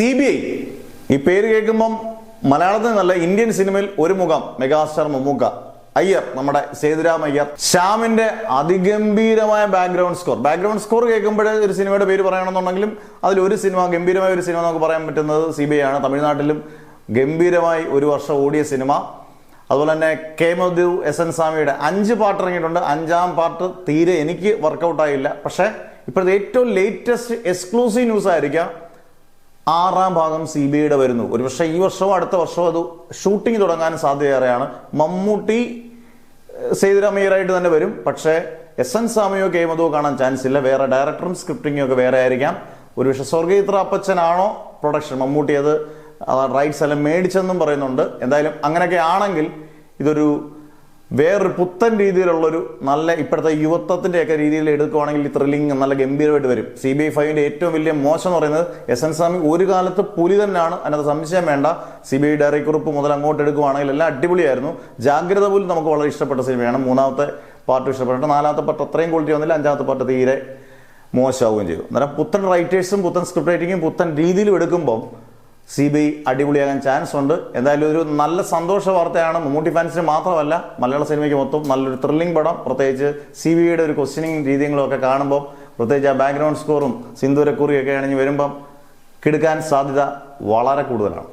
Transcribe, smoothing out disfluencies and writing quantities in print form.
CBI ഈ പേര് കേൾക്കുമ്പം മലയാളത്തിൽ നല്ല ഇന്ത്യൻ സിനിമയിൽ ഒരു മുഖം മെഗാസ്റ്റാർ മമ്മൂക്ക അയ്യർ, നമ്മുടെ സേതുരാം അയ്യർ. ശ്യാമിന്റെ അതിഗംഭീരമായ ബാക്ക്ഗ്രൗണ്ട് സ്കോർ കേൾക്കുമ്പോൾ ഒരു സിനിമയുടെ പേര് പറയണമെന്നുണ്ടെങ്കിലും അതിലൊരു സിനിമ, ഗംഭീരമായ ഒരു സിനിമ നമുക്ക് പറയാൻ പറ്റുന്നത് CBI ആണ്. തമിഴ്നാട്ടിലും ഗംഭീരമായി ഒരു വർഷം ഓടിയ സിനിമ. അതുപോലെ തന്നെ കെ മധു, SN സ്വാമിയുടെ 5 പാർട്ട് ഇറങ്ങിയിട്ടുണ്ട്. 5ാം പാർട്ട് തീരെ എനിക്ക് വർക്കൗട്ടായില്ല. പക്ഷേ ഇപ്പോഴത്തെ ഏറ്റവും ലേറ്റസ്റ്റ് എക്സ്ക്ലൂസീവ് ന്യൂസ് ആയിരിക്കാം 6ാം ഭാഗം CBIയുടെ വരുന്നു. ഒരു പക്ഷേ ഈ വർഷവും അടുത്ത വർഷവും അത് ഷൂട്ടിംഗ് തുടങ്ങാൻ സാധ്യതയേറെയാണ്. മമ്മൂട്ടി സേതുരാമയ്യരായിട്ട് തന്നെ വരും. പക്ഷേ SN സ്വാമിയോ കെ മധുവോ കാണാൻ ചാൻസ് ഇല്ല. വേറെ ഡയറക്ടറും സ്ക്രിപ്റ്റിംഗും ഒക്കെ വേറെ ആയിരിക്കാം. ഒരു പക്ഷേ സ്വർഗീത്ര അപ്പച്ചനാണോ പ്രൊഡക്ഷൻ, മമ്മൂട്ടി അത് റൈറ്റ്സ് എല്ലാം മേടിച്ചെന്നും പറയുന്നുണ്ട്. എന്തായാലും അങ്ങനെയൊക്കെ ആണെങ്കിൽ ഇതൊരു വേറൊരു പുത്തൻ രീതിയിലുള്ളൊരു നല്ല ഇപ്പോഴത്തെ യുവത്വത്തിൻ്റെയൊക്കെ രീതിയിൽ എടുക്കുവാണെങ്കിൽ ഈ ത്രില്ലിംഗ് നല്ല ഗംഭീരമായിട്ട് വരും. CBI 5ന്റെ ഏറ്റവും വലിയ മോശം എന്ന് പറയുന്നത് SN സ്വാമി ഒരു കാലത്ത് പുലി തന്നെയാണ്, അതിനകത്ത് സംശയം വേണ്ട. CBI ഡയറി കുറിപ്പ് മുതൽ അങ്ങോട്ട് എടുക്കുവാണെങ്കിൽ എല്ലാം അടിപൊളിയായിരുന്നു. ജാഗ്രത പോലും നമുക്ക് വളരെ ഇഷ്ടപ്പെട്ട സിനിമയാണ്. 3ാമത്തെ പാർട്ട് ഇഷ്ടപ്പെട്ടു. 4ാമത്തെ പാർട്ട് അത്രയും ക്വാളിറ്റി വന്നില്ല. 5ാമത്തെ പാർട്ട് തീരെ മോശമാവുകയും ചെയ്തു. അന്നേരം പുത്തൻ റൈറ്റേഴ്സും പുത്തൻ സ്ക്രിപ്റ്റ് റൈറ്റിങ്ങും പുത്തൻ രീതിയിലും എടുക്കുമ്പം CBI അടിപൊളിയാകാൻ ചാൻസ് ഉണ്ട്. എന്തായാലും ഒരു നല്ല സന്തോഷ വാർത്തയാണ്. മമ്മൂട്ടി ഫാൻസിന് മാത്രമല്ല, മലയാള സിനിമയ്ക്ക് മൊത്തം നല്ലൊരു ത്രില്ലിംഗ് പടം. പ്രത്യേകിച്ച് CBIയുടെ ഒരു ക്വസ്റ്റ്യനിങ് രീതികളും ഒക്കെ കാണുമ്പോൾ, പ്രത്യേകിച്ച് ആ ബാക്ക്ഗ്രൗണ്ട് സ്കോറും സിന്ദൂരക്കുറിയൊക്കെ അണിഞ്ഞ് വരുമ്പം കിടക്കാൻ സാധ്യത വളരെ കൂടുതലാണ്.